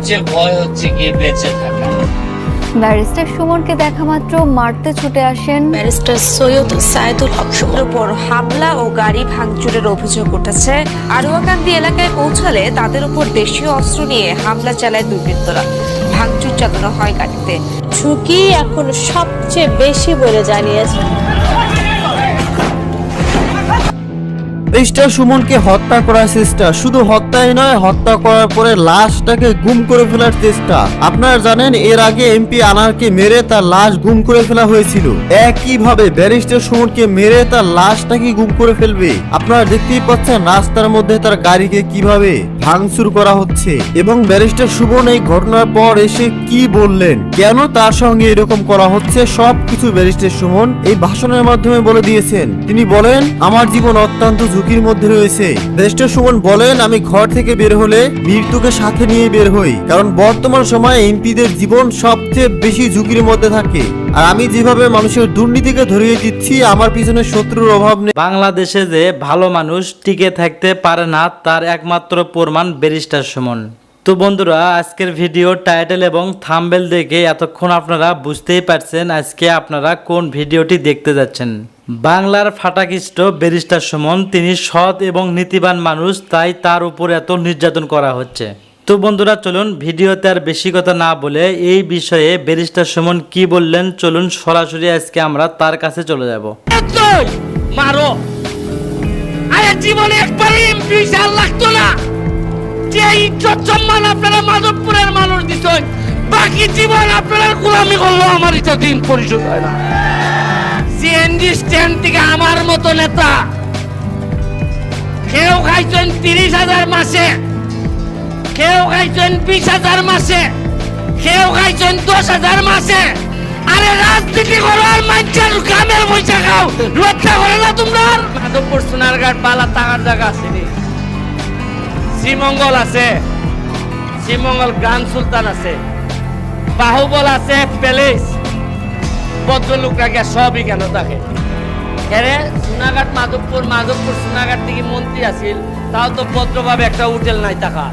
সবচেয়ে ভয় হচ্ছে গিয়ে বেঁচে থাকা। ব্যারিস্টার সুমনকে দেখা মাত্র মারতে ছুটে আসেন ব্যারিস্টার সৈয়দ সাইদুল হক সুমনের উপর হামলা ও গাড়ি ভাঙচুরের অভিযোগ উঠেছে। আড়ুয়াকান্দি এলাকায় পৌঁছালে তাদের উপর দেশীয় অস্ত্র নিয়ে হামলা চালায় দুর্বৃত্তরা। ভাঙচুর চালানো হয় গাড়িতে। ঝুঁকি এখন সবচেয়ে বেশি বলে জানিয়েছে। ব্যারিস্টার সুমনকে হত্যা করার চেষ্টা, শুধু হত্যাই নয়, হত্যা করার পরে লাশটাকে গুম করে ফেলার চেষ্টা। আপনারা জানেন এর আগে এমপি আনারকে মেরে তার লাশ গুম করে ফেলা হয়েছিল। একইভাবে ব্যারিস্টার সুমনকে মেরে তার লাশটাকে গুম করে ফেলবে। আপনারা দেখতেই পাচ্ছেন রাস্তার মধ্যে তার গাড়িকে কিভাবে ভাঙচুর করা হচ্ছে। এবং ব্যারিস্টার সুমন এই ঘটনার পর এসে কি বললেন, কেন তার সঙ্গে এরকম করা হচ্ছে, সবকিছু ব্যারিস্টার সুমন এই ভাষণের মাধ্যমে বলে দিয়েছেন। তিনি বলেন, আমার জীবন অত্যন্ত ঝুঁকির মধ্যে রয়েছে। ব্যারিস্টার সুমন বলেন, আমি ঘর থেকে বের হলে মৃত্যুকে সাথে নিয়ে বের হই, কারণ বর্তমান সময়ে এমপিদের জীবন সবচেয়ে বেশি ঝুঁকির মধ্যে থাকে। আর আমি যেভাবে মানুষের দুর্নীতিকে ধরিয়ে দিচ্ছি, আমার পিছনে শত্রুর অভাব নেই। বাংলাদেশে যে ভালো মানুষ টিকে থাকতে পারে না তার একমাত্র প্রমাণ ব্যারিস্টার সুমন। তো বন্ধুরা, আজকের ভিডিও টাইটেল এবং থাম্বনেল দেখে এতক্ষণ আপনারা বুঝতেই পারছেন আজকে আপনারা কোন ভিডিওটি দেখতে যাচ্ছেন। বাংলার ফাটাকিষ্ট ব্যারিস্টার সুমন, তিনি সৎ এবং নীতিবান মানুষ, তাই তার উপর এত নির্যাতন করা হচ্ছে। তো বন্ধুরা চলুন ভিডিওতে আর বেশি কথা না বলে এই বিষয়ে ব্যারিস্টার সুমন কি বললেন চলুন সরাসরি আজকে আমরা তার কাছে চলে যাব। মারো, আরে জীবনে একবার এমপি সাল লাগতো না, যে ইজ্জত সম্মান আপনারা মাধবপুরের মানুষ দিচ্ছেন, বাকি জীবন আপনারা গোলামি করলো, আমার এটা দিন পরিশোধ হয় না। সিএনজি স্ট্যান্ড থেকে আমার মতো নেতা কেউ খাইছেন 30,000 মাসে, কেউ খাইছেন 20,000 মাসে, কেউ খাইছেন 10,000 মাসে। আরে রাজনীতি করো আর মানুষের গ্রামের পয়সা খাও, রক্ষা করে না তোমরা। মাধবপুর সোনারঘাট বালা টাকার জায়গা আছে রে, শ্রীমঙ্গল আছে, শ্রীমঙ্গল গ্রান্ড সুলতান আছে, বাহুবল আছে, প্যালেস, ভদ্রলোকরা গিয়া সবই কেন থাকে। হেরে সোনাঘাট মাধবপুর, মাধবপুর সোনাঘাট থেকে মন্ত্রী আছিল, তাও তো ভদ্রভাবে একটা হোটেল নাই টাকা।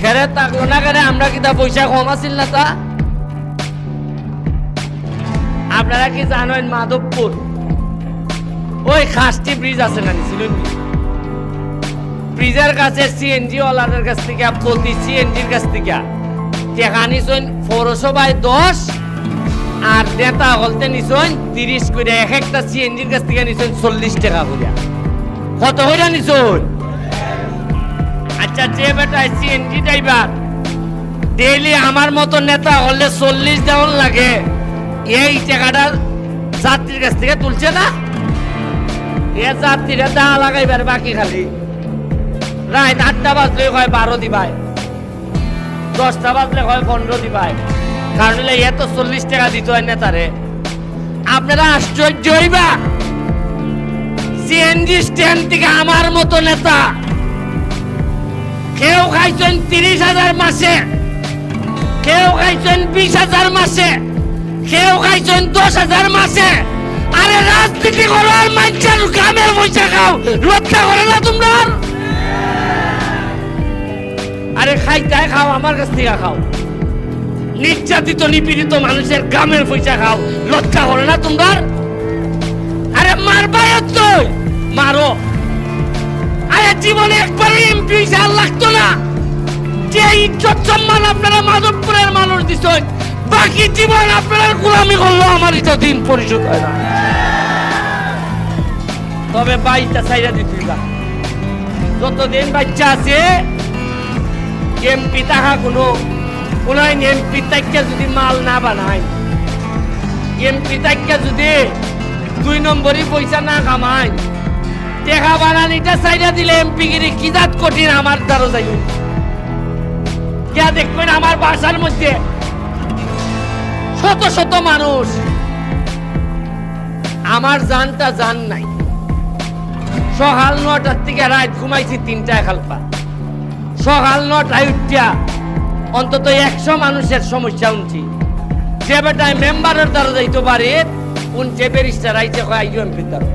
খেরে থাকলো না কেন, আমরা কি তা পয়সা কম আছিল না তা? আপনারা কি জানেন মাধবপুর ওই খাসটি ব্রিজ আছে না, নিছিলেন ব্রিজের কাছে সিএনজি ওয়ালাদের কাছ থেকে প্রতি সিএনজির কাছ থেকে টাকা নিছেন পৌরসভায় 10 আর নেতা হলতে নিছেন 30 করে, এক একটা সিএনজির কাছ থেকে নিছেন 40 টাকা করে। কত হইরা নিছেন? আচ্ছা, যে বেটা সিএনজি ড্রাইভার ডেইলি আমার মতো নেতা হলে 40 দেওয়ান লাগে, এই টাকাটা যাত্রীর কাছ থেকে তুলছে না? এ যাত্রীরা দা লাগাইবার বাকি খালি রাত 8টা বাজলে হয় 12 দিবাই, 10টা বাজলে হয় 15 দিবাই, কারণ হলে এত 40 টাকা দিতে হয় নেতারে। আপনারা আশ্চর্য হইবা, সিএনজি স্ট্যান্ড থেকে আমার মতো নেতা কেউ খাইছেন 30,000 মাসে, কেউ খাইছেন 20,000 মাসে, কেউ খাইছেন 10,000 মাসে। আরে রাজনীতি করো আর মানুষের গ্রামের পয়সা খাও, রক্ষা করে না তোমরা? আরে খাইতে খাও, আমার কাছ থেকে খাও, নির্যাতিত নিপীড়িত মানুষের গ্রামের পয়সা খাও, রক্ষা করে না তোমরা? আরে মারবা তো মারো, আরে জীবনে একবার এমপি সাল লাগতো না, যে ইজ্জত সম্মান আপনারা মাধবপুরের মানুষ দিচ্ছেন, বাকি জীবন আপনারা গোলামি করলো, আমার এটা দিন পরিশোধ হয় না। তবে বাইটা চাইরা দিতে যতদিন বাচ্চা আছে এমপি টাকা কোনো এমপি তাইকা যদি মাল না বানায়, এমপি তাইকা যদি 2 নম্বরই পয়সা না কামায়, টাকা বানানিটা চাইরা দিলে এমপি গিরি কি জাত কঠিন আমার দ্বারা যাই। কে দেখবেন আমার বাসার মধ্যে শত শত মানুষ, আমার জানটা জান নাই, সকাল 9টার থেকে রাত ঘুমাইছি 3টায় খালপা, সকাল 9টায় উঠিয়া অন্তত 100 মানুষের সমস্যা শুনছি। যে বেটায় মেম্বারের দ্বারা যাইতে পারে, কোন যে ব্যারিস্টার আইছে কয় আইও এমপির দ্বারা।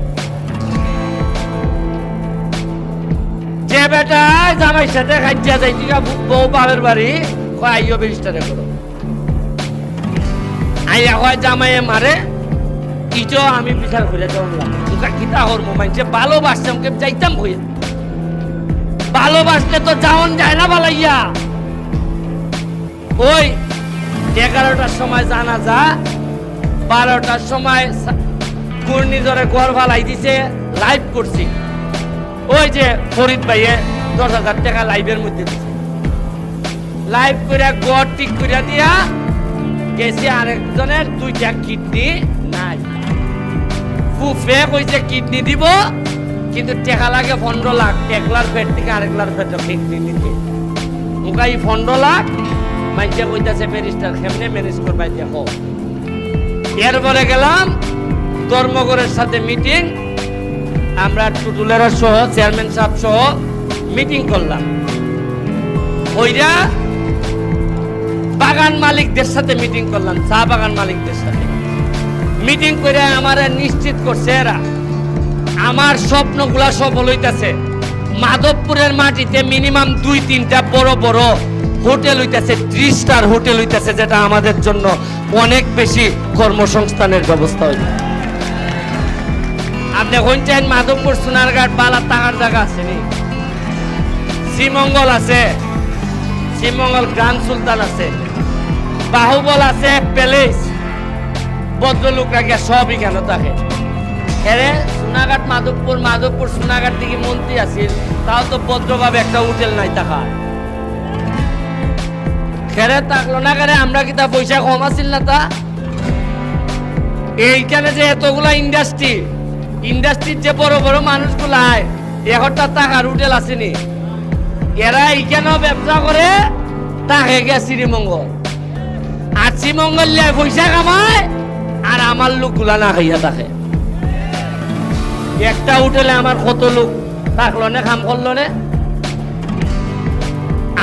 যে বেটা জামাইর সাথে খাইয়া যাই বউ বাপের বাড়ি কয় আইও ব্যারিস্টারে করো আইয়া কয় জামাইয়ে মারে ইটো আমি বিচার করে যাওয়াম তোকা কিতা হরমো মানছে ভালোবাসতাম কে যাইতাম হইয়া ভালোবাসলে তো যাওন যায় না বালাইয়া ওই 11টার সময় জানাজা 12টার সময় ঘূর্ণিঝড়ে ঘর ফালাই দিছে লাইভ করছি ওই যে ফরিদ ভাইয়ে 10,000 টাকা লাইভের মধ্যে দিছে লাইভ করে গড় ঠিক করে দিয়া গেছে আরেকজনের 2টা কিডনি নাই ফুফে কইছে কিডনি দিব কিন্তু টাকা লাগে 15 লাখ একলার পেট থেকে আরেকলার পেট কিডনি নিতে ওকাই 15 লাখ মাইছে কইতাছে ব্যারিস্টার কেমনে ম্যানেজ করবাই দেখো এরপরে গেলাম ধর্মগড়ের সাথে মিটিং আমরা টুটুলের সহ চেয়ারম্যান সাহেব সহ মিটিং করলাম ওইরা বাগান মালিকদের সাথে মিটিং করলাম চা বাগান মালিকদের সাথে মিটিং করে আমারে নিশ্চিত করছে এরা আমার স্বপ্নগুলা সফল হইতাছে মাধবপুরের মাটিতে মিনিমাম 2-3টা বড় বড় হোটেল হইতাছে 3 স্টার হোটেল হইতাছে যেটা আমাদের জন্য অনেক বেশি কর্মসংস্থানের ব্যবস্থা হইবে আপনি কোনটাই মাধবপুর সোনারঘাট বালা টাকার জায়গা আছে নি শ্রীমঙ্গল আছে শ্রীমঙ্গল গ্রান্ড সুলতান আছে বাহুবল আছে প্যালেস ভদ্রলোকরা গিয়ে সব এখানে থাকে এরে সোনাঘাট মাধবপুর সোনাঘাট থেকে মন্ত্রী আছে তাও তো ভদ্রভাবে একটা হোটেল নাই টাকা খেরে থাকলো না করে আমরা কি তা পয়সা কম আছিল না তা এইখানে যে এতগুলা ইন্ডাস্ট্রির যে বড় বড় মানুষগুলা একটা টাকার হোটেল আসেনি এরা এইখানেও ব্যবসা করে তাকে গিয়ে শ্রীমঙ্গল আর শ্রীমঙ্গল পয়সা কামায় আর আমার লোকগুলা না খাইয়া থাকে একটা হোটেলে আমার কত লোক থাকলো না কাম করলো না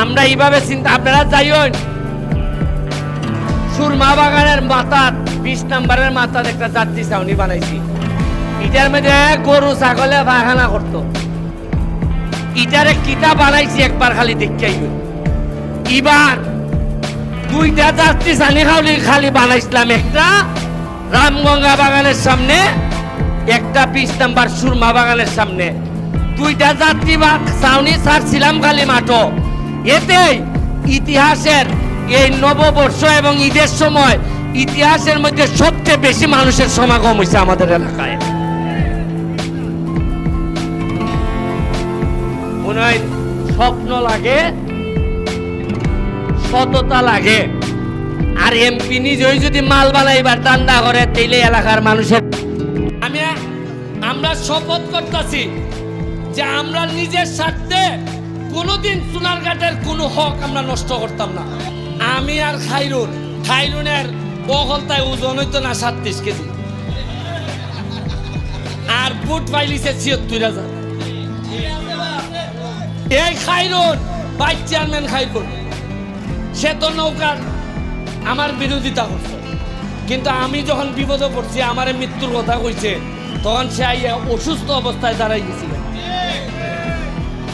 আমরা এইভাবে চিন্তা আপনারা যাইন সুরমা বাগানের মাথার 20 নম্বরের মাথার একটা যাত্রী ছাউনি বানাইছি ইটার মধ্যে গরু ছাগলে পায়খানা করতো ইটারে কিতা বানাইছি একবার খালি দেখাই এবার 2টা যাত্রী ছাউনি খালি বানাইছিলাম একটা রামগঙ্গা বাগানের সামনে একটা 20 নম্বর সুরমা বাগানের সামনে 2টা যাত্রী ছাউনি ছাড়ছিলাম খালি মাঠো এতে ইতিহাসের এই নববর্ষ এবং ঈদের সময় ইতিহাসের মধ্যে সবচেয়ে বেশি মানুষের সমাগম হয়েছে আমাদের এলাকায় মনে হয় স্বপ্ন লাগে সততা লাগে আর এমপি নিজেই যদি মাল বানাইবার দান্দা করে তাইলে এলাকার মানুষের আমরা শপথ করতেছি যে আমরা নিজের স্বার্থে কোনোদিন সোনারঘাটের কোনো হক আমরা নষ্ট করতাম না আমি আর খাইরুনের বগলতায় ওজন হইতো না 37 কেজি আর বুট পাইলিছে 76,000 এই খাইরুন ভাইস চেয়ারম্যান খাইরুন সে তো নৌকার আমার বিরোধিতা করছে কিন্তু আমি যখন বিপদে পড়ছি আমার মৃত্যুর কথা কইছে তখন সে অসুস্থ অবস্থায় দাঁড়াই গেছিল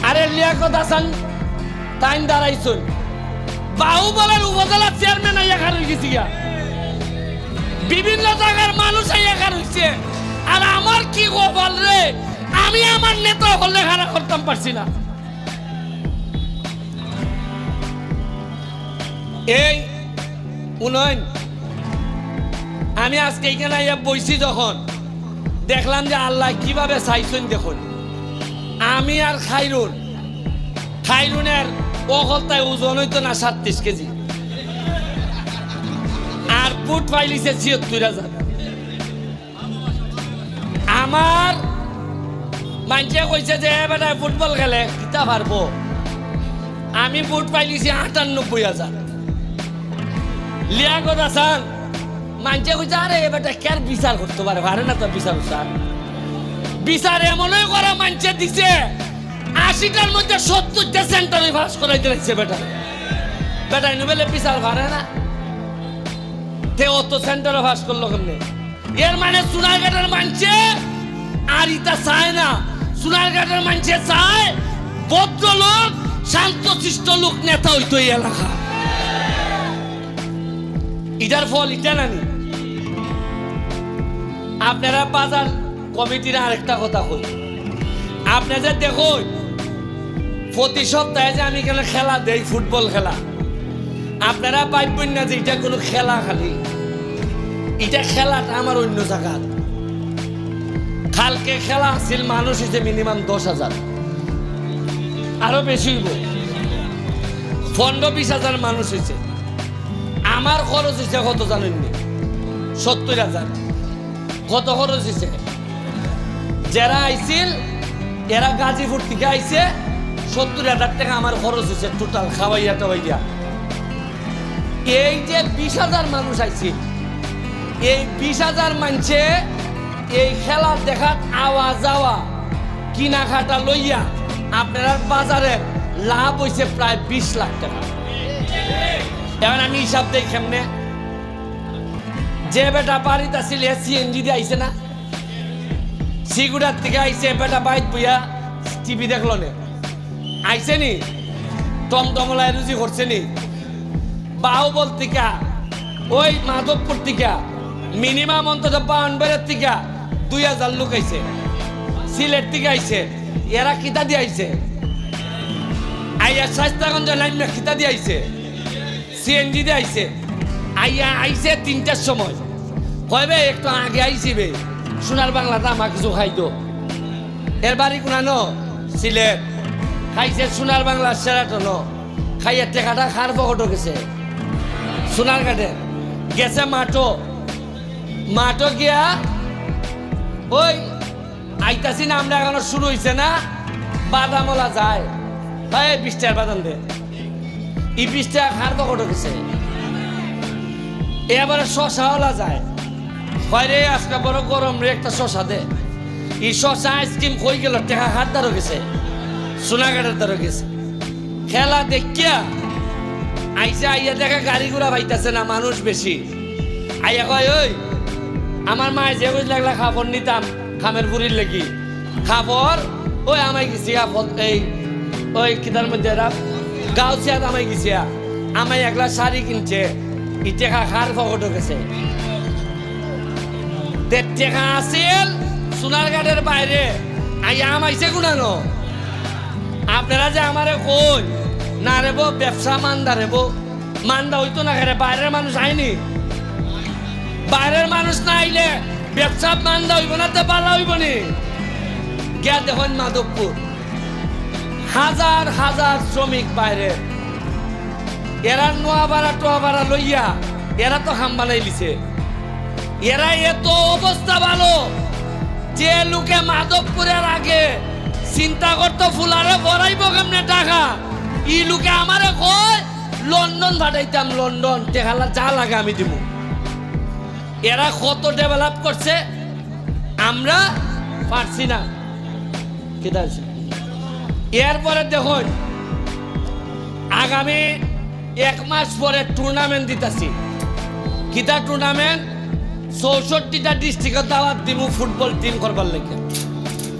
আরে লিয়াকত হাসান টাইম দাঁড়াইছুন বাহুবলের উপজেলার চেয়ারম্যান আইয়াখার হয়ে গেছি বিভিন্ন জায়গার মানুষ আইয়াখার হয়েছে আর আমার কি গোপাল রে আমি আমার নেতা হলে খারাপ করতাম পারছি না এই উন্নয়ন আমি আজকে এখানে আইয়া বইছি যখন দেখলাম যে আল্লাহ কিভাবে চাইছেন দেখুন আমি আর খাইরুনের অকলতায় ওজন হইতো না 37 কেজি আর বুট পাইলিছে 76,000 আমার মানুষে কইছে যে বেটা ফুটবল খেলে কিতা পারবো আমি বুট পাইলিছি 98,000 লিয়াকত হাসান মানুষে কইছে আরে বেটা কেন বিচার করতে পারে না তো বিচার এমনই করা মানুষে দিছে 80টার মধ্যে 70টা সেন্টারে পাস করাইতে লাগছে বেটা এনে বিচার পারে না তে অত সেন্টারে পাস করলো কেমনে এর মানে সোনারঘাটের মানুষে আর ইটা চায় না সোনারঘাটের মানুষে চায় ভদ্রলোক শান্তশিষ্ট লোক নেতা হইতো এই এলাকা। ইটার ফল ইটা নানি। আপনারা বাজার কমিটির আরেকটা কথা কই, আপনাদের দেখুন প্রতি সপ্তাহে যে আমি এখানে খেলা দেই, ফুটবল খেলা, আপনারা পাইবেন না যে এটা কোনো খেলা, খালি এটা খেলাটা আমার অন্য জায়গা। কালকে খেলা আছিল, মানুষ হয়েছে মিনিমাম 10,000, আরো বেশি হইব, 15-20,000 মানুষ হয়েছে। আমার খরচ হয়েছে কত জানেন? 70,000। কত খরচ হয়েছে? যারা আইছিল এরা গাজীপুর থেকে আইছে, 70,000 টাকা আমার খরচ হয়েছে টোটাল খাওয়াইয়া টাওয়াইয়া। এই যে 20,000 মানুষ আইছে, এই 20,000 মানুষে এই খেলা দেখার আওয়া যাওয়া কিনা খাটা লইয়া আপনার বাজারে লাভ হয়েছে প্রায় 20 লাখ টাকা। এখন আমি হিসাব দেই কেমনে, যে বেটা বাড়িতে আসছিল সিএনজি দিয়ে আইছে না, সিগুড়ার থেকে আইছে, বেটা বাইত বইয়া টিভি দেখলো না, আইছে নি টমটমলায় রুজি করছে নি, বাহুবল থেকে ওই মাধবপুর থেকে মিনিমাম অন্তত বাউন্ডারের থেকে 2,000 লোক আইছে, সিলেট থেকে আইছে, এরা খিতা দিয়ে আইছে, আইয়া শাস্তাগঞ্জ লাইন খিতা দিয়ে আইছে, সিএনজি দিয়ে আইছে, আইয়া আইছে 3টার সময়, কয়বে একটু আগে আইছি বে, সোনার বাংলাটা আমার কিছু খাইতো, এর বাড়ি কোনানো সিলেট, খাইছে সোনার বাংলা সেরাটন, খাইয়া টেকাটা খার পকট গেছে সোনার ঘাটে, গেছে মাঠো গিয়া ওই আইতাছি না আমরা, এখনো শুরু হয়েছে না, বাদামলা যায়, ভাই 20 টাকার বাদাম দে, এই 20 টাকা খার পকট গেছে। এবারে শশাওয়ালা যায়, বাইরে আজকে বড় গরম রে, একটা শশা দে, এই শশা আইসক্রিম কই গেল, টেকা খার দ্বারও গেছে, সোনাঘাটের দ্বারও গেছে। খেলা দেখিয়া আইসা, আইয়া দেখা গাড়ি ঘোড়া পাইতেছে না, মানুষ বেশি, আইয়া কয় ওই আমার মায়ে যে লাগলা খাবার নিতাম খামের বুড়ির লেগি, খাবার ওই আমায় গেছি এই ওই কিতার মধ্যে গাউছিয়াত আমায় গেছিয়া, আমায় একলা শাড়ি কিনছে, ই টেকা খার পকেটও গেছে, টেকা আসিল সোনারঘাটের বাইরে, আইয়া আমাইছে গুনানো। আপনারা যে আমারে কই না রেবো ব্যবসা মান্দা রেবো, মান্দা হইতো না, খেলে বাইরের মানুষ আইনি, বাইরের মানুষ না আইলে ব্যবসা মান্দা হইব না, তো পালা হইব নি। গিয়া দেখুন মাধবপুর, হাজার হাজার শ্রমিক বাইরে, এরা নোয়াবাড়া টোয়াবাড়া লইয়া এরা তো হাম বানাই লিছে, এরা এত অবস্থা ভালো যে লোকে মাধবপুরের আগে চিন্তা করতো ফুলারে ভরাইব কেমনে টাকা, ই লোকে আমারে কয় লন্ডন পাঠাইতাম, লন্ডন টেকালা যা লাগে আমি দিব। এরা কত ডেভেলপ করছে, আমরা পারছি না। এরপরে দেখুন আগামী 1 মাস পরে টুর্নামেন্ট দিতেছি, কিতা টুর্নামেন্ট, 64টা ডিস্ট্রিক্টে দাওয়াত দিব ফুটবল টিম করবার লাগে।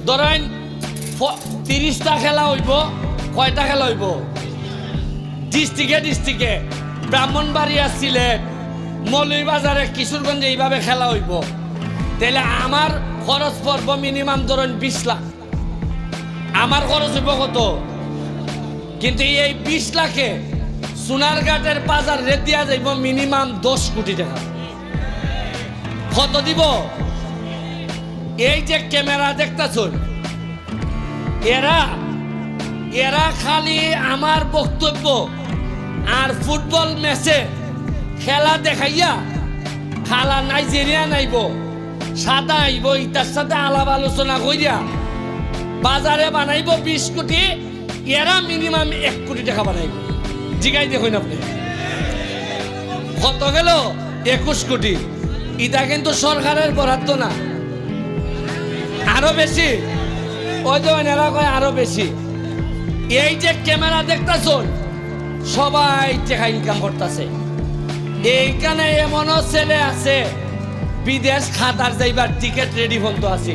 ধরেন 30টা খেলা হইব, কয়টা খেলা হইব ডিস্ট্রিক্টে, ব্রাহ্মণবাড়িয়া, সিলেট, মৌলভীবাজারে, কিশোরগঞ্জে এইভাবে খেলা হইব, তাহলে আমার খরচ পড়ব মিনিমাম ধরেন 20 লাখ, আমার খরচ হইব কত? কিন্তু এই 20 লাখে সোনারঘাটের বাজার রেট দিয়া যাইব মিনিমাম 10 কোটি টাকা। কত দিব? এই যে ক্যামেরা দেখতেছুন, এরা খালি আমার বক্তব্য আর ফুটবল ম্যাচে খেলা দেখাইয়া খালা নাইজেরিয়া নাইব, সাদা আইব, ইটার সাথে আলাপ আলোচনা করিয়া বাজারে বানাইব 20 কোটি, এরা মিনিমাম 1 কোটি টাকা বানাইব। জিগাই দেখুন আপনি কত গেল? 21 কোটি। এটা কিন্তু সরকারের বরাদ্দ না, আরো বেশি, ওই তো এরা কয় আরো বেশি। এই যে ক্যামেরা দেখতেছুন, সবাই টাকা ইনকাম করতেছে। এইখানে এমনও ছেলে আছে বিদেশ খাতার যাইবার টিকিট রেডি বন্ধ আছে,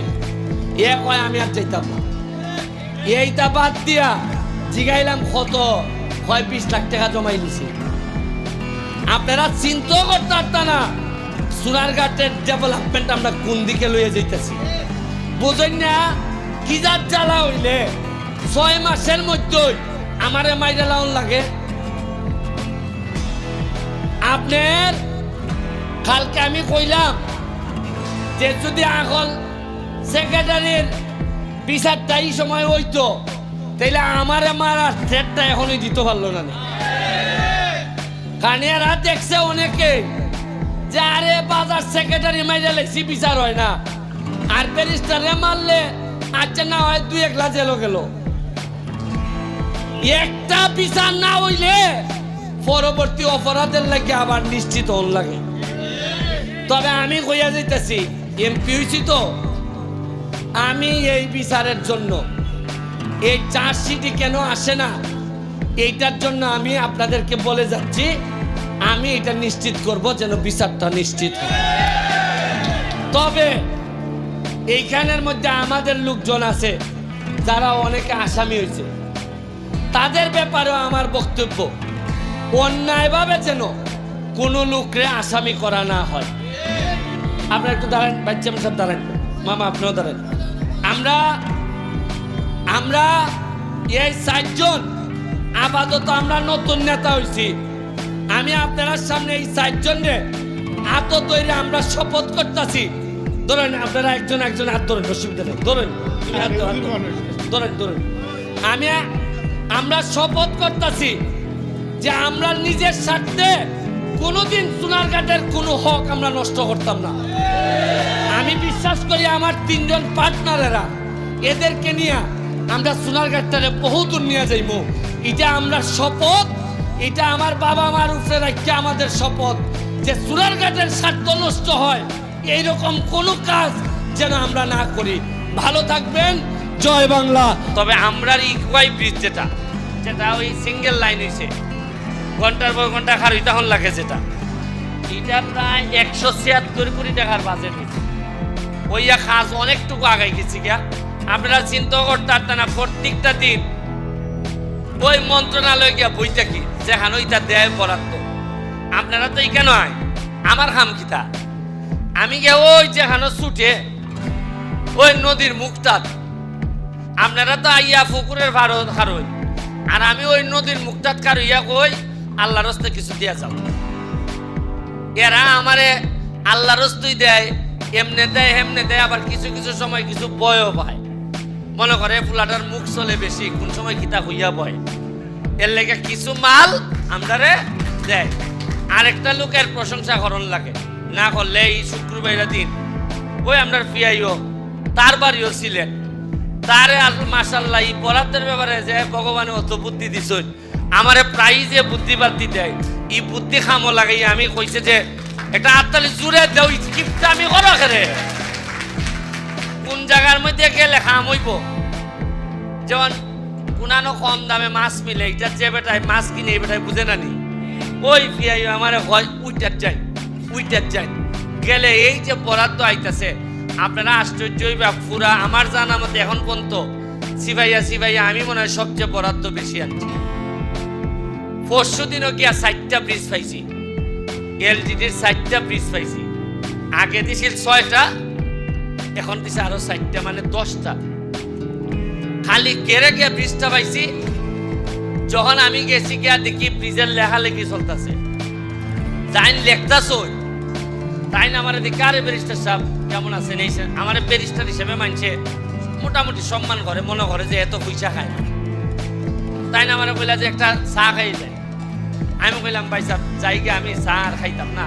এ কয় আমি আর যাইতাম না। এইটা বাদ দিয়া জিগাইলাম কত, হয় 20 লাখ টাকা জমাই নিছি। আপনারা চিন্তা করতে পারতেন না সোনারঘাটের ডেভেলপমেন্ট আমরা কোন দিকে লইয়া যাইতেছি। বুঝেন না কি যার জ্বালা হইলে 6 মাসের মধ্যেই আমারে মাইরা লাউন লাগে। আপনার কালকে আমি কইলাম যে যদি এখন সেক্রেটারির বিচারটা এই সময় হইতো তাইলে আমারে মারার থ্রেটটা এখনই দিতে পারলো না। কারণ এরা দেখছে অনেকে যে আরে বাজার সেক্রেটারি মাইরা লেছি বিচার হয় না, আর ব্যারিস্টারে মারলে আচ্ছা না হয় 2-1 লাখ জেলও গেল। একটা বিচার না হইলে পরবর্তী অপরাধের লাগে আবার নিশ্চিত হন লাগে। তবে আমি কইয়া যাইতেছি এমপি হইছি তো, আমি এই বিচারের জন্য এই চার্জশিটই কেন আসে না এইটার জন্য আমি আপনাদেরকে বলে যাচ্ছি, আমি এটা নিশ্চিত করব যেন বিচারটা নিশ্চিত হয়। তবে এইখানের মধ্যে আমাদের লোকজন আছে যারা অনেকে আসামি হয়েছে, তাদের ব্যাপারেও আমার বক্তব্য অন্যায়ভাবে যেন কোনো লোকরে আসামি করা না হয়। আপনারা একটু দাঁড়ান, বাচ্চা সব দাঁড়ান, মামা আপনিও দাঁড়ান। আমরা এই 4 জন আপাতত আমরা নতুন নেতা হয়েছি। আমি আপনার সামনে এই 4 জনের হাত তৈরি আমরা শপথ করতেছি। ধরেন আপনারা একজন একজন হাত ধরেন, অসুবিধা নেই, ধরেন ধরেন। আমরা শপথ করতেছি যে আমরা নিজের স্বার্থে কোনোদিন সোনারঘাটের কোনো হক আমরা নষ্ট করতাম না। আমি বিশ্বাস করি আমার 3 জন পার্টনারেরা এদেরকে নিয়ে আমরা সোনারঘাটটারে বহু দূর নিয়ে যাইব। এটা আমরা শপথ, এটা আমার বাবা মার উপরে রাখতে আমাদের শপথ যে সোনারঘাটের স্বার্থ নষ্ট হয় এইরকম কোনো কাজ যেন আমরা না করি। ভালো থাকবেন, জয় বাংলা। তবে আমরা ইকুয়াই ব্রিজ যেটা ওই সিঙ্গেল লাইন হয়েছে, ঘন্টার পর ঘন্টা খারুই তখন লাগে, যেটা এটা প্রায় 176 কোটি টাকার বাজেট হয়েছে। ওইয়া কাজ অনেকটুকু আগাই গেছি গিয়া। আপনারা চিন্তা করতে পারতেন না প্রত্যেকটা দিন ওই মন্ত্রণালয় গিয়া বই থাকি যেখানে ওইটা দেয় বরাদ্দ। আপনারা তো এখানে হয়, আমার খাম কিতা আমি গিয়া ওই যেখানে ছুটে ওই নদীর মুখটা, আপনারা তো আইয়া পুকুরের ভারত খারই, আর আমি ওই নদীর মুখটাত কারইয়া কই আল্লাহর রাস্তায় কিছু দিয়া যাও। এরা আমারে আল্লাহর রাস্তায় দেয়, এমনে দেয় হেমনে দেয়, আবার কিছু কিছু সময় কিছু বয়ও পায়। মনে করে ফুলাটার মুখ চলে বেশি, কোন সময় কিতা হইয়া বয়, এর লেগে কিছু মাল আমরারে দেয়। আরেকটা লোকের প্রশংসা করণ লাগে, না করলে এই শুক্রবারের দিন ওই আপনার পিয়াইও তার বাড়িও ছিলেন, তারে মাশাআল্লাহ এই বরাদ্দের ব্যাপারে যে ভগবানে অত বুদ্ধি দিছেন, আমারে প্রায় যে বুদ্ধি বাদ্ধি দেয়, এই বুদ্ধি খামো লাগাই আমি কইছে যে একটা হাততালি জুড়ে দেও, স্কিপটা আমি করো খেরে কোন জায়গার মধ্যে গেলে খাম হইব। যেমন কোনানো কম দামে মাছ মিলে, এটা যে বেটায় মাছ কিনে এই বেটায় বুঝে না নি, ওই পিয়াই আমারে হয় উইটার যাই গেলে এই যে বরাদ্দ আইতাছে আপনারা আশ্চর্য হইবা। পুরা আমার জানা মতে এখন পর্যন্ত সিভাইয়া আমি মনে হয় সবচেয়ে বরাদ্দ বেশি আনছি। 400 দিনও গিয়া 4টা ব্রিজ পাইছি, এলজিডির 4টা ব্রিজ পাইছি। আগে দিছিল 6টা, এখন দিছে আরো 4টা, মানে 10টা। খালি কেড়ে গিয়া ব্রিজটা পাইছি। যখন আমি গেছি গিয়া দেখি ব্রিজের লেখালেখি চলতেছে, যাইন লেখতাছ তাই না আমার দেখি আরে ব্যারিস্টার সাহেব কেমন আছেন, এই আমার ব্যারিস্টার হিসেবে মানছে মোটামুটি সম্মান করে, মনে করে যে এত পয়সা খায় না। তাই না আমার কইলা যে একটা চা খাই যায়। আমি কইলাম ভাই সাহেব যাই গিয়ে আমি চা আর খাইতাম না।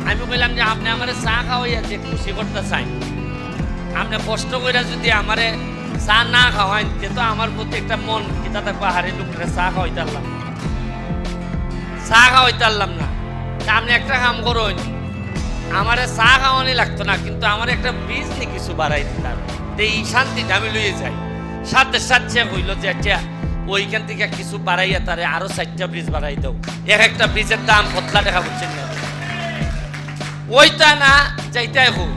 আমি কইলাম যে আপনি আমার চা খাওয়াইয়া যে খুশি করতে চাই, আপনি কষ্ট করে যদি আমারে চা না খাওয়াইন তো আমার প্রতি একটা মন কিতা থাকবো, হারে লোকরে চা খাওয়াইতে পারলাম না। আপনি একটা কাম করুন, আমারে চা খাওয়ানি লাগতো না, কিন্তু আমার একটা ব্রিজ নিয়ে কিছু বাড়াই দিতাম, এই শান্তিটা আমি লইয়ে যাই। সাথে সাথে হইল যে আচ্ছা ওইখান থেকে কিছু বাড়াইয়া তারে আরো 4টা ব্রিজ বাড়াই দাও। একটা ব্রিজের দাম 7 টাকা বুঝছেন না, ওইটা না চাইতাই হোক।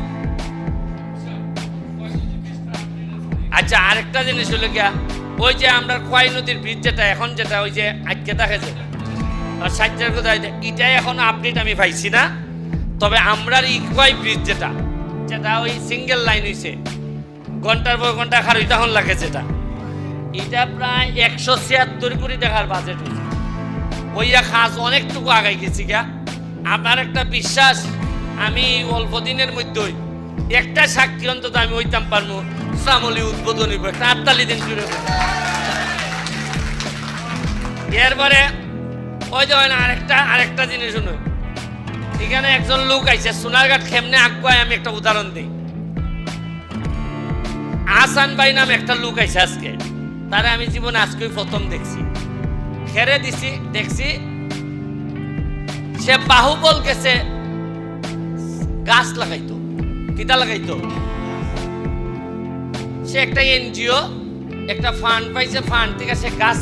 আচ্ছা আরেকটা জিনিস হলো গিয়া ওই যে আমরা খোয়াই নদীর ব্রিজ যেটা এখন যেটা ওই যে আজকে থাকে যে আর 60টার কোথায় এটাই এখন আপডেট আমি পাইছি না, তবে আমরা ইকোয়াই ব্রিজ যেটা যেটা ওই সিঙ্গেল লাইন হইছে ঘন্টার পর ঘন্টা খারুই তখন লাগে যেটা, এটা প্রায় 176 কোটি টাকার বাজেট হয়েছে। ওইয়া খাস অনেকটুকু আগাই গেছি গা। আমার একটা বিশ্বাস, আমি অল্প দিনের মধ্যেই একটা সাক্ষী অন্তত আমি হইতাম পারবো, শ্যামলী উদ্বোধন হইব, একটা 48 দিন শুরু হবে। এরপরে ওই যে আরেকটা জিনিস শুনুন, এখানে একজন লোক আইছে সোনারঘাট কেমনে আগুয়ায়, আমি একটা উদাহরণ দিই। আসান ভাই নাম একটা লোক আইছে আজকে, তারে আমি জীবনে আজকে প্রথম দেখছি, খেরে দিছি দেখছি সে বাহুবল গেছে গাছ লাগাইতো, কিতা লাগাইতো, সে একটা এনজিও একটা ফান্ড পাইছে, ফান্ড থেকে সে গাছ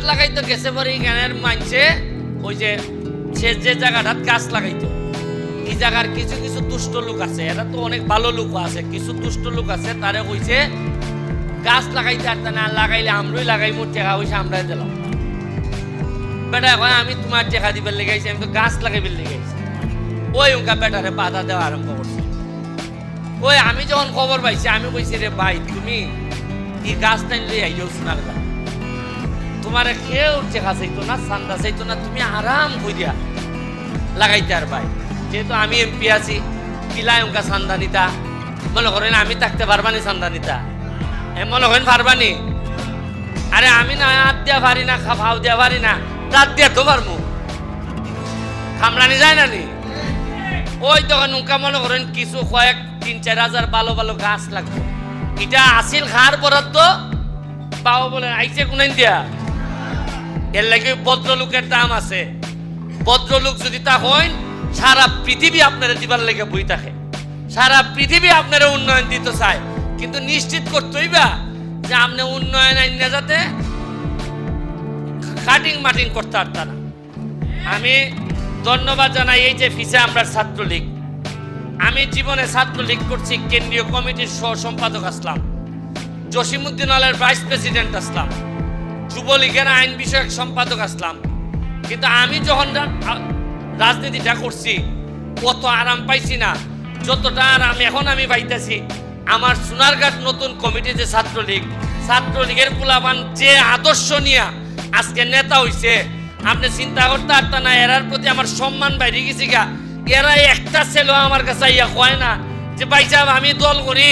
লাগাইতো গেছে পরে এখানের মানছে ওই যে সে যে জায়গাটাত গাছ লাগাইতো এই জায়গার কিছু কিছু দুষ্ট লোক আছে, এরা তো অনেক ভালো লোক আছে, কিছু দুষ্ট লোক আছে, তারে কইছে গাছ লাগাইতে আর না লাগাইলে আমরাই লাগাইমু, টেকা হইছে আমরাই দিলাম। বেটা কয় আমি তোমার টেকা দিবার লেগাইছি, আমি তো গাছ লাগাইবার লেগাইছি। ওই উনকা বেটারে বাধা দেওয়া আরম্ভ করছে। ওই আমি যখন খবর পাইছি আমি কইছি রে ভাই তুমি এই গাছ টাইন লই আইও সোনারঘাট, তোমার কেউ টেকা চাইতো না, চান্দা চাইতো না, তুমি আরাম কইরা লাগাইতে আর ভাই, যেহেতু আমি এমপি আছি কিলাই উনকা চান্দা নিতা, মনে করেন আমি থাকতে পারবানি চান্দা নিতা, মনে করেন পারবানি? আরে আমি না হাত দিয়া পারি না, ভাও দিয়া পারি না, রাত দিয়া তো পারবো, খামড়ানি যায় না নি? ওই তখন নৌকা মনে করেন কিছু কয়েক 3-4 হাজার ভালো ভালো গাছ লাগবে, এটা আসিল খার বরাদ্দ পাও বলে আইছে কোনাইন দিয়া, এর লাগে ভদ্রলোকের দাম আছে। ভদ্রলোক যদি তা হইন সারা পৃথিবী আপনারা দিবার লেগে বই থাকে, সারা পৃথিবী আপনারা উন্নয়ন দিতে চায়, কিন্তু নিশ্চিত করতেই বা যে আপনি উন্নয়ন আইন না যাতে কাটিং মাটিং করতে পারতাম না। আমি ধন্যবাদ জানাই এই যে ফিসে আমরা ছাত্রলীগ, আমি জীবনে ছাত্রলীগ করছি, কেন্দ্রীয় কমিটির সহ সম্পাদক আসলাম, জসিমউদ্দিন আলের ভাইস প্রেসিডেন্ট আসলাম, যুবলীগের আইন বিষয়ক সম্পাদক আসলাম, কিন্তু আমি যখন রাজনীতিটা করছি কত আরাম পাইছি না, যতটা আরাম এখন আমি পাইতেছি আমার সোনারঘাট নতুন কমিটি যে ছাত্রলীগের পোলাপান যে আদর্শ নিয়ে আজকে নেতা হইছে, আপনি চিন্তা করতে পারতেন না, এরার প্রতি আমার সম্মান বাইরে গেছি গা। এরা একটা ছেলে আমার কাছে ইয়া কয় না যে ভাই সাহেব আমি দল করি,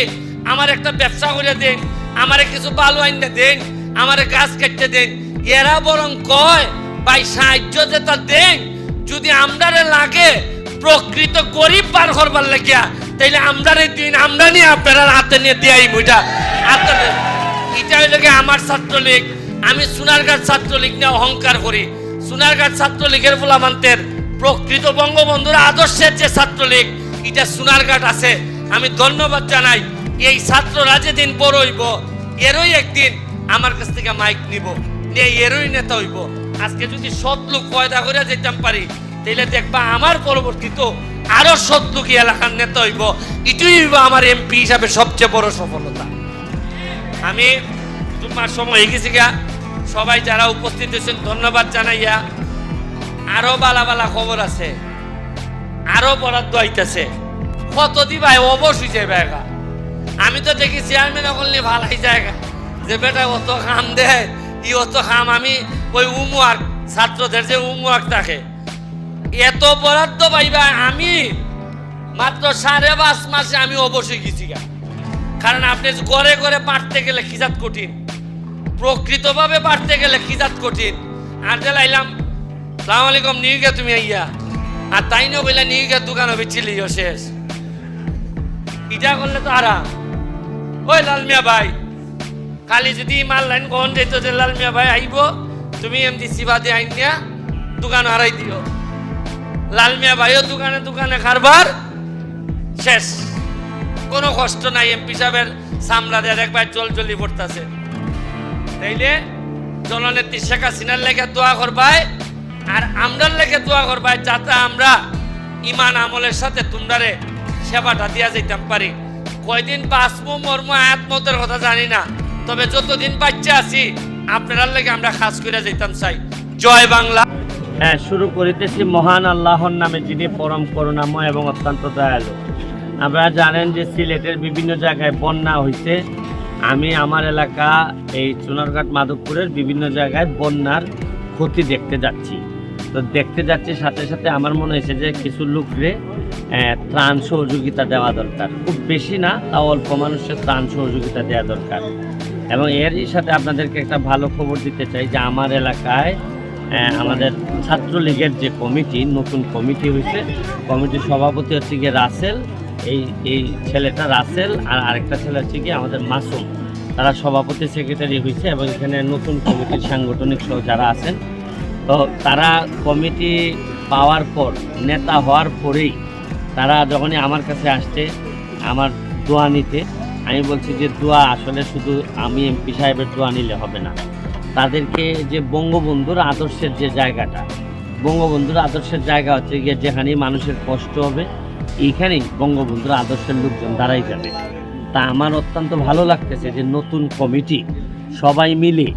আমার একটা ব্যবসা করে দেন, আমারে কিছু বালু আইনে দেন, আমারে গাছ কাটতে দেন, এরা বরং কয় ভাই সাহায্য যেটা দেন, যদি আমরারে লাগে প্রকৃত গরিব পার করবার লাগিয়া তাইলে আমরারে দিন, আমরা নিয়ে আপনারা হাতে নিয়ে দিয়াই মুইটা আপনাদের। এটা হইল আমার ছাত্রলীগ, আমি সোনারঘাট ছাত্রলীগ নিয়ে অহংকার করি। সোনারঘাট ছাত্রলীগের পোলামান্তের প্রকৃত বঙ্গবন্ধুর আদর্শের যে ছাত্রলীগ এটা সোনারঘাট আছে, আমি ধন্যবাদ জানাই। এই ছাত্ররা যেদিন বড় হইব এরই একদিন আমার কাছ থেকে মাইক নিব, নিয়ে এরই নেতা হইব। আজকে যদি সৎ লোক পয়দা করে যেতাম পারি তাইলে দেখবা আমার পরবর্তীত আরো সৎ লোক এলাকার নেতা হইব, এটাই হইব আমার এমপি হিসাবে সবচেয়ে বড় সফলতা। আমি তোমার সময় হয়ে গেছি গা, সবাই যারা উপস্থিত হয়েছেন ধন্যবাদ জানাইয়া। আরো বালা বালা খবর আছে, আরো বরাদ্দ আইতেছে, কত দিবাই অবশ্যই যাবে। আমি তো দেখি চেয়ারম্যান করলে ভালাই জায়গা যে বেটা অত খাম দেয়, ই অত খাম। আমি ওই উমুয়ার ছাত্রদের যে উমুয়াক থাকে এত বরাদ্দ পাইবা, আমি মাত্র 5.5 মাসে আমি অবশ্যই গেছি গা। কারণ আপনি ঘরে ঘরে বাড়তে গেলে খিজাত কঠিন, প্রকৃতভাবে বাড়তে গেলে খিজাত কঠিন। আর লাইলাম সালাম আলাইকুম নিয়ে গে তুমি আইয়া, আর তাই না বললে নিয়ে গে দোকান হবে চিলিও শেষ। ইটা করলে তো আরাম। ওই লালমিয়া ভাই খালি যদি মাল লাইন কখন যেত যে লালমিয়া ভাই আইব, তুমি এমনি সিবাদে আইন নিয়া দোকান হারাই দিও, লালমিয়া ভাইও দোকানে দোকানে কারবার শেষ, কোনো কষ্ট নাই। এমপি সাহেবের সামলা দিয়ে একবার জলজলি পড়তেছে। তাইলে জননেত্রী শেখ হাসিনার লেগে দোয়া করবাই, আর আমরার লেগে দোয়া করবাই, যাতে আমরা ইমান আমলের সাথে তোমরারে সেবাটা দিয়া যাইতাম পারি। কয়দিন বাঁচবো মরমো আত্মহত্যার কথা জানি না, তবে যতদিন বাচ্চা আছি আপনার লাগে আমরা খাস করে যেতাম চাই। জয় বাংলা। হ্যাঁ, শুরু করিতেছি মহান আল্লাহর নামে, যিনি পরম করুণাময় এবং অত্যন্ত দয়ালু। আপনারা জানেন যে সিলেটের বিভিন্ন জায়গায় বন্যা হয়েছে। আমি আমার এলাকা এই চুনারঘাট মাধবপুরের বিভিন্ন জায়গায় বন্যার ক্ষতি দেখতে যাচ্ছি। তো দেখতে যাচ্ছি সাথে সাথে আমার মনে হয়েছে যে কিছু লোকরে ত্রাণ সহযোগিতা দেওয়া দরকার, খুব বেশি না, তাও অল্প মানুষের ত্রাণ সহযোগিতা দেওয়া দরকার। এবং এরই সাথে আপনাদেরকে একটা ভালো খবর দিতে চাই যে আমার এলাকায় আমাদের ছাত্রলীগের যে কমিটি, নতুন কমিটি হয়েছে, কমিটির সভাপতি হচ্ছে গিয়ে রাসেল, এই ছেলেটা রাসেল, আর আরেকটা ছেলে হচ্ছে গিয়ে আমাদের মাসুম। তারা সভাপতি সেক্রেটারি হয়েছে এবং এখানে নতুন কমিটির সাংগঠনিক সহ যারা আছেন, তো তারা কমিটি পাওয়ার পর, নেতা হওয়ার পরেই তারা যখনই আমার কাছে আসছে আমার দোয়া নিতে, আমি বলছি যে দোয়া আসলে শুধু আমি এমপি সাহেবের দোয়া নিলে হবে না, তাদেরকে যে বঙ্গবন্ধুর আদর্শের যে জায়গাটা, বঙ্গবন্ধুর আদর্শের জায়গা হচ্ছে গিয়ে যেখানেই মানুষের কষ্ট হবে এইখানেই বঙ্গবন্ধুর আদর্শের লোকজন দাঁড়াই যাবে। তা আমার অত্যন্ত ভালো লাগতেছে যে নতুন কমিটি সবাই মিলে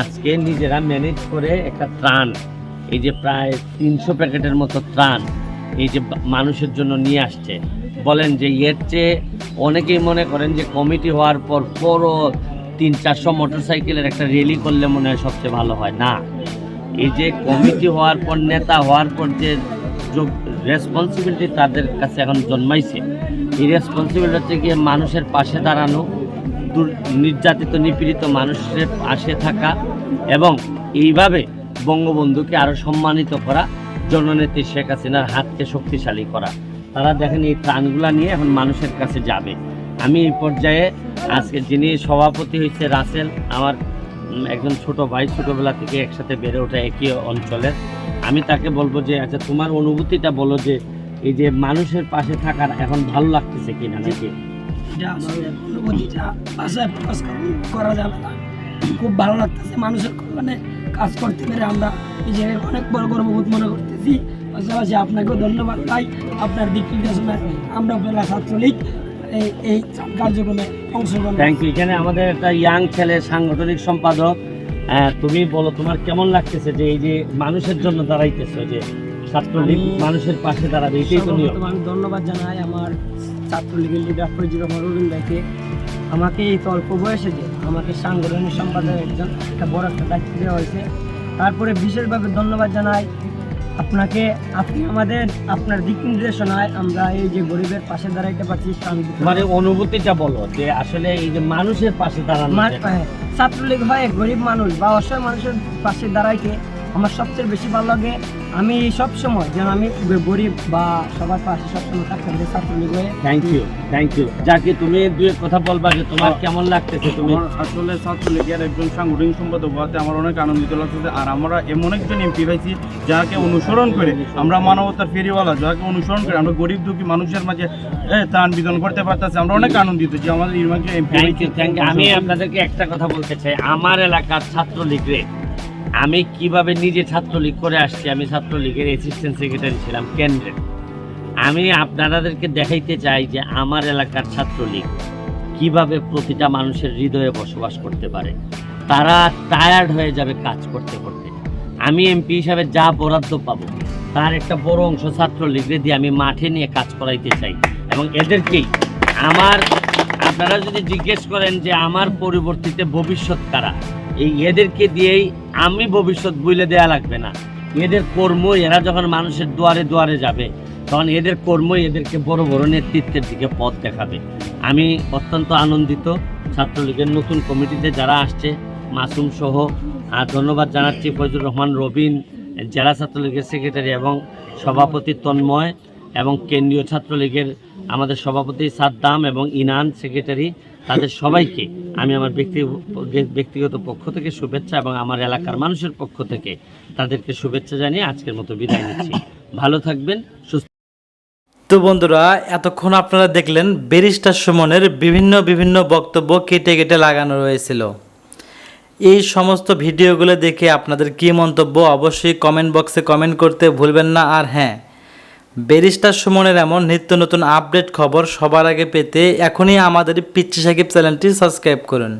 আজকে নিজেরা ম্যানেজ করে একটা ত্রাণ, এই যে প্রায় 300 প্যাকেটের মতো ত্রাণ এই যে মানুষের জন্য নিয়ে আসছে। বলেন যে এর চেয়ে অনেকেই মনে করেন যে কমিটি হওয়ার পর বড় 300-400 মোটরসাইকেলের একটা র্যালি করলে মনে হয় সবচেয়ে ভালো হয় না। এই যে কমিটি হওয়ার পর, নেতা হওয়ার পর যে রেসপন্সিবিলিটি তাদের কাছে এখন জন্মাইছে, এই রেসপন্সিবিলিটি হচ্ছে গিয়ে মানুষের পাশে দাঁড়ানো, নির্যাতিত নিপীড়িত মানুষের পাশে থাকা এবং এইভাবে বঙ্গবন্ধুকে আরও সম্মানিত করা, জননেত্রী শেখ হাসিনার হাতকে শক্তিশালী করা। তারা দেখেন এই ত্রাণগুলা নিয়ে এখন মানুষের কাছে যাবে। আমি এই পর্যায়ে আজকে যিনি সভাপতি হয়েছে রাসেল, আমার একজন ছোট ভাই, ছোটোবেলা থেকে একসাথে বেড়ে ওঠা একই অঞ্চলের, আমি তাকে বলবো যে আচ্ছা তোমার অনুভূতিটা বলো যে এই যে মানুষের পাশে থাকার এখন ভালো লাগতেছে কিনা নাকি? এটা আমাদের অনুভূতিটা ভাষায় প্রকাশ করা যাবে না। খুব ভালো লাগতেছে, মানুষের কল্যাণে কাজ করতে পেরে আমরা নিজেকে অনেক বড় গর্ববোধ মনে করতেছি। পাশাপাশি আপনাকেও ধন্যবাদ ভাই, আপনার দিক নির্দেশনায় আমরা উপজেলা ছাত্রলীগ এই কার্যক্রমে অংশগ্রহণ। Thank you. এখানে আমাদের একটা ইয়াং ছেলে সাংগঠনিক সম্পাদক, তুমি বলো তোমার কেমন লাগতেছে যে এই যে মানুষের জন্য দাঁড়াইতেছো, যে ছাত্রলীগ মানুষের পাশে দাঁড়াবে, এটাই তো নিয়ম। আমি ধন্যবাদ জানাই আমার ছাত্রলীগের লিডার ফরিদুর রহমান রবিন ভাইকে, আমাকে এই অল্প বয়সে যে আমাকে সাংগঠনিক সম্পাদক একজন একটা বড় একটা দায়িত্ব দেওয়া হয়েছে। তারপরে বিশেষভাবে ধন্যবাদ জানাই আপনাকে, আপনি আমাদের আপনার দিক নির্দেশনায় আমরা এই যে গরিবের পাশে দাঁড়াইতে পারছি। মানে অনুভূতিটা বলো যে আসলে এই যে মানুষের পাশে দাঁড়ানো, ছাত্রলীগ হয়ে গরিব মানুষ বা অসহায় মানুষের পাশে দাঁড়াইতে আমার সবচেয়ে বেশি ভালো লাগে। আমি সবসময় যেন আমি গরিব বা সবার পাশে সবসময় থাকতে ছাত্রলীগ হয়ে। Thank you. যাকে তুমি দুই কথা বলবা যে তোমার কেমন লাগতেছে? তুমি আসলে ছাত্রলীগের একজন সাংগঠনিক সম্পাদক হওয়াতে আমার অনেক আনন্দিত লাগতেছে। আর আমরা এমন একজন এমপি পাইছি যাকে অনুসরণ করে আমরা মানবতার ফেরিওয়ালা, যাকে অনুসরণ করে আমরা গরিব দুঃখী মানুষের মাঝে ত্রাণ বিতরণ করতে পারতেছি। আমরা অনেক আনন্দিত যে আমাদের ইরমাকে এমপি। Thank you. আমি আপনাদেরকে একটা কথা বলতে চাই, আমার এলাকার ছাত্রলীগরে আমি কিভাবে নিজে ছাত্রলীগ করে আসছি। আমি ছাত্রলীগের অ্যাসিস্ট্যান্ট সেক্রেটারি ছিলাম কেন্দ্রে। আমি আপনাদেরকে দেখাইতে চাই যে আমার এলাকার ছাত্রলীগ কিভাবে প্রতিটা মানুষের হৃদয়ে বসবাস করতে পারে। তারা টায়ার্ড হয়ে যাবে কাজ করতে করতে। আমি এমপি হিসাবে যা বরাদ্দ পাবো তার একটা বড় অংশ ছাত্রলীগরে দিয়ে আমি মাঠে নিয়ে কাজ করাইতে চাই। এবং এদেরকেই আপনারা যদি জিজ্ঞেস করেন যে আমার পরিবর্তিতে ভবিষ্যৎ কারা, এদেরকে দিয়েই আমি ভবিষ্যৎ বইলে দেয়া লাগবে না। এদের কর্ম, এরা যখন মানুষের দুয়ারে দুয়ারে যাবে তখন এদের কর্মই এদেরকে বড় বড় নেতৃত্বের দিকে পথ দেখাবে। আমি অত্যন্ত আনন্দিত ছাত্রলীগের নতুন কমিটিতে যারা আসছে, মাসুম সহ। ধন্যবাদ জানাচ্ছি ফরিদুর রহমান রবিন, জেলা ছাত্রলীগের সেক্রেটারি এবং সভাপতি তন্ময়, এবং কেন্দ্রীয় ছাত্রলীগের আমাদের সভাপতি সাদ্দাম এবং ইনান সেক্রেটারি, তাদের সবাইকে আমি আমার ব্যক্তিগত পক্ষ থেকে শুভেচ্ছা এবং আমার এলাকার মানুষের পক্ষ থেকে তাদেরকে শুভেচ্ছা জানিয়ে আজকের মতো বিদায় নিচ্ছি। ভালো থাকবেন, সুস্থ। তো বন্ধুরা, এতক্ষণ আপনারা দেখলেন ব্যারিস্টার সুমনের বিভিন্ন বক্তব্য কেটে কেটে লাগানো রয়েছিল। এই সমস্ত ভিডিওগুলো দেখে আপনাদের কী মন্তব্য অবশ্যই কমেন্ট বক্সে কমেন্ট করতে ভুলবেন না। আর হ্যাঁ, ব্যারিস্টার সুমনের এমন নিত্য নতুন আপডেট খবর সবার আগে পেতে এখনই আমাদের পিচ্চি সাকিব চ্যানেলটি সাবস্ক্রাইব করুন।